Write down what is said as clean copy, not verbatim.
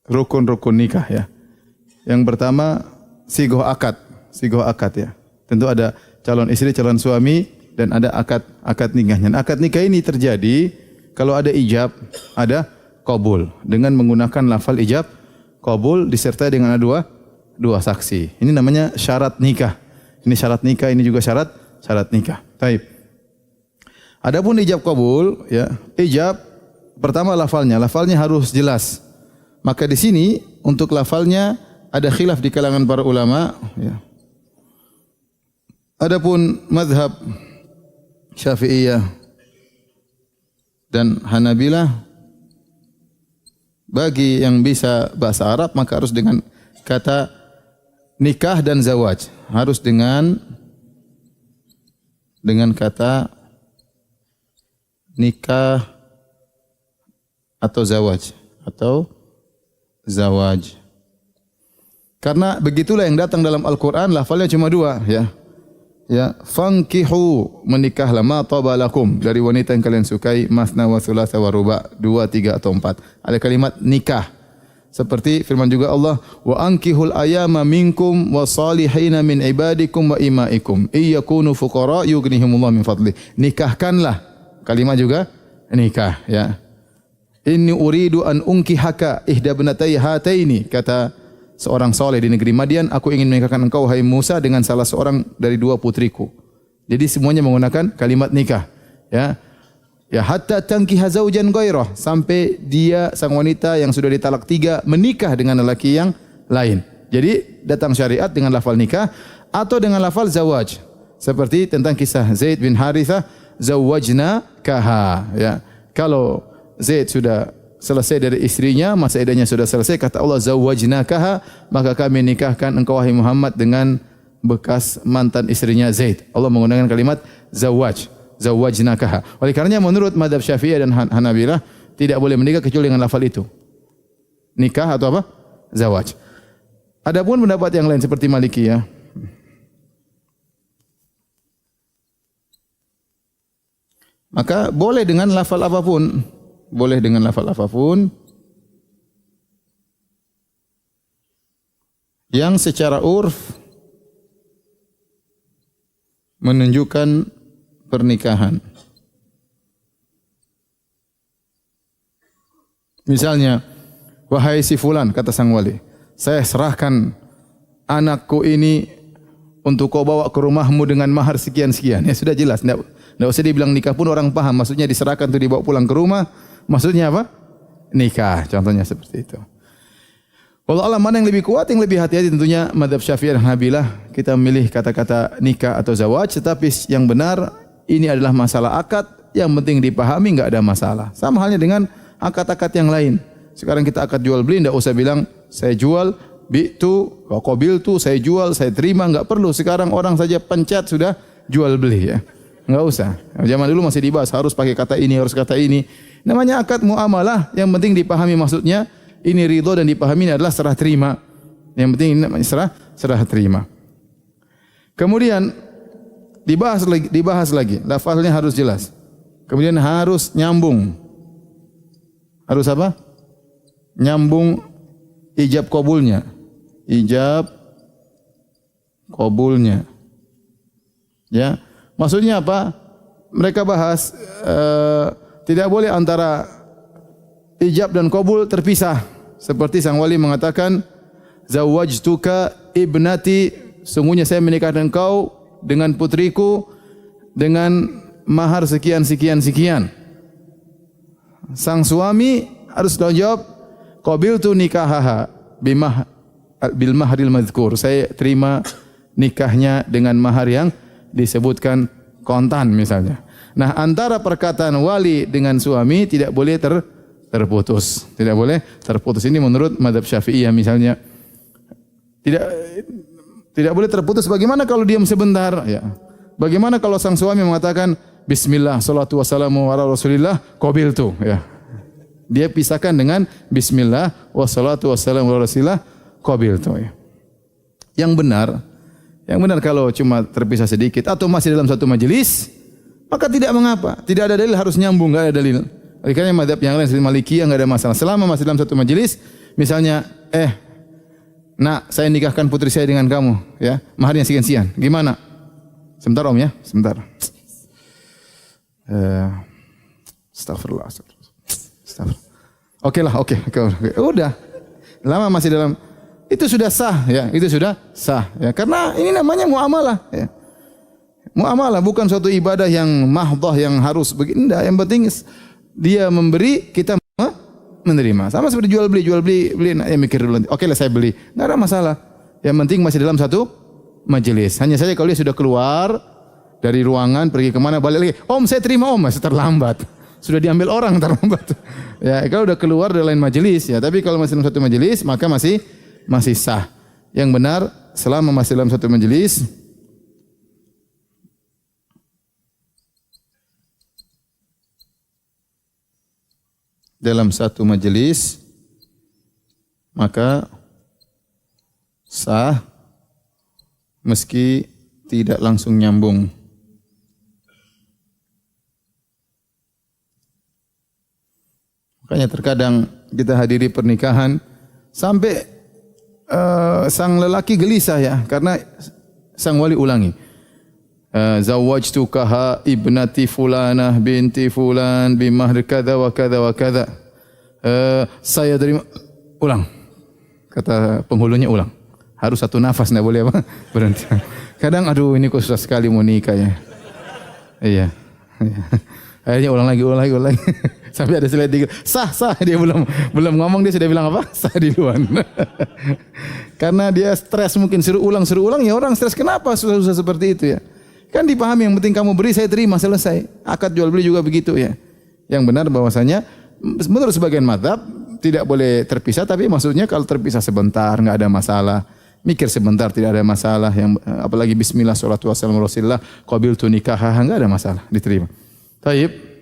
rukun-rukun nikah ya. Yang pertama sigoh akad ya. Tentu ada calon istri, calon suami dan ada akad nikahnya. Akad nikah ini terjadi kalau ada ijab, ada qabul dengan menggunakan lafal ijab, qabul disertai dengan ada dua saksi. Ini namanya syarat nikah. Ini syarat nikah, ini juga syarat nikah. Baik. Adapun ijab qabul ya, ijab pertama lafalnya harus jelas. Maka di sini untuk lafalnya ada khilaf di kalangan para ulama ya. Adapun mazhab Syafi'iyah dan Hanabilah, bagi yang bisa bahasa Arab maka harus dengan kata nikah dan zawaj. Harus dengan kata nikah atau zawaj. Karena begitulah yang datang dalam Al-Quran, lafalnya cuma dua ya. Ya, fankihu, menikahlah ma taba lakum, dari wanita yang kalian sukai, masna wa thulatha wa ruba, 2, 3 atau 4. Ada kalimat nikah. Seperti firman juga Allah, wa ankihul ayama minkum wa salihina min ibadikum wa imaikum iyakunu fuqara yughnihimullah min fadli. Nikahkanlah. Kalimat juga nikah ya. Inni uridu an unkihaka ihda ibnatai hataini, kata seorang saleh di negeri Madian, aku ingin menikahkan engkau hai Musa dengan salah seorang dari 2 putriku. Jadi semuanya menggunakan kalimat nikah ya. Ya, hatta tankiha zaujan ghairah, sampai dia sang wanita yang sudah ditalak 3 menikah dengan lelaki yang lain. Jadi datang syariat dengan lafal nikah atau dengan lafal zawaj. Seperti tentang kisah Zaid bin Harithah, zawajna kaha ya. Kalau Zaid sudah selesai dari istrinya, masa iddahnya sudah selesai, kata Allah zawajnakaha, maka kami nikahkan engkau wahai Muhammad dengan bekas mantan istrinya Zaid. Allah menggunakan kalimat zawajnakaha. Oleh karenanya menurut mazhab Syafi'iyah dan Hanabilah tidak boleh menikah kecuali dengan lafal itu. Nikah atau apa? Zawaj. Adapun pendapat yang lain seperti Malikiyah, maka boleh dengan lafal apapun. Boleh dengan lafal apapun yang secara urf menunjukkan pernikahan. Misalnya, wahai si fulan, kata sang wali, saya serahkan anakku ini untuk kau bawa ke rumahmu dengan mahar sekian-sekian. Ya sudah jelas, tidak usah dibilang nikah pun orang paham. Maksudnya diserahkan untuk dibawa pulang ke rumah. Maksudnya apa? Nikah. Contohnya seperti itu. Wallahu a'lam, mana yang lebih kuat, yang lebih hati-hati tentunya mazhab Syafi'iyah dan Hanabilah. Kita memilih kata-kata nikah atau zawaj, tetapi yang benar ini adalah masalah akad, yang penting dipahami, enggak ada masalah. Sama halnya dengan akad-akad yang lain. Sekarang kita akad jual beli, enggak usah bilang saya jual, bi'tu, wa qabiltu, saya jual, saya terima, enggak perlu. Sekarang orang saja pencet sudah jual beli ya. Enggak usah. Zaman dulu masih dibahas harus pakai kata ini, harus kata ini. Namanya akad muamalah, yang penting dipahami maksudnya. Ini ridho dan dipahami, ini adalah serah terima. Yang penting ini namanya serah terima. Kemudian dibahas lagi. Lafaznya harus jelas. Kemudian harus nyambung. Harus apa? Nyambung ijab qabulnya. Ijab qabulnya. Ya. Maksudnya apa? Mereka bahas tidak boleh antara ijab dan qabul terpisah. Seperti sang wali mengatakan, zawajtuka ibnati, sungguhnya saya menikahkan engkau dengan putriku dengan mahar sekian. Sang suami harus jawab, qabiltu nikahaha bil mahril madhkur. Saya terima nikahnya dengan mahar yang disebutkan kontan misalnya. Nah, antara perkataan wali dengan suami tidak boleh terputus. Tidak boleh terputus. Ini menurut mazhab Syafi'iyah misalnya. Tidak boleh terputus. Bagaimana kalau diam sebentar? Ya. Bagaimana kalau sang suami mengatakan bismillah, salatu wassalamu ala rasulillah, qabiltu. Ya. Dia pisahkan dengan bismillah, wassalatu wassalamu ala rasulillah, qabiltu. Ya. Yang benar kalau cuma terpisah sedikit atau masih dalam satu majelis, maka tidak mengapa. Tidak ada dalil harus nyambung, enggak ada dalil. Karena mazhab yang lain seperti Malikiyah enggak ada masalah. Selama masih dalam satu majelis, misalnya, nak, saya nikahkan putri saya dengan kamu, ya. Maharnya sekian-sekian. Gimana? Sebentar Om ya, sebentar. Astagfirullah. Oke. Udah. Lama masih dalam, itu sudah sah, ya. Itu sudah sah, ya. Karena ini namanya muamalah, ya. Muamalah bukan suatu ibadah yang mahdhah yang harus begini. Enggak, yang penting dia memberi, kita menerima. Sama seperti jual beli, ya mikir dulu. Oke lah saya beli. Enggak ada masalah. Yang penting masih dalam satu majelis. Hanya saja kalau dia sudah keluar dari ruangan, pergi kemana, balik lagi. Om, saya terima Om, masih terlambat. Sudah diambil orang terlambat. Ya, kalau udah keluar dari lain majelis, ya. Tapi kalau masih dalam satu majelis, maka masih sah. Yang benar, selama masih dalam satu majelis, maka sah meski tidak langsung nyambung. Makanya terkadang kita hadiri pernikahan sampai sang lelaki gelisah, ya, karena sang wali ulangi. Zawwajtukaha ibnati fulanah binti fulan bimahri kadza wa kadza wa kadza. Saya terima, ulang. Kata penghulunya ulang. Harus satu nafas, enggak boleh apa? Berhenti. Kadang aduh ini kok susah sekali mau nikah, ya. Iya. Akhirnya ulang lagi. Sampai ada slide dikit. Sah. Dia belum ngomong, dia sudah bilang apa? Sah di luar. Karena dia stres, mungkin suruh ulang, ya orang stres. Kenapa susah seperti itu, ya? Kan dipahami, yang penting kamu beri, saya terima, selesai. Akad jual beli juga begitu, ya. Yang benar bahwasanya menurut sebagian mazhab tidak boleh terpisah, tapi maksudnya kalau terpisah sebentar enggak ada masalah. Mikir sebentar tidak ada masalah, yang apalagi bismillah sholatu wassalamu rasulillah qabiltu nikahah, enggak ada masalah, diterima. Baik.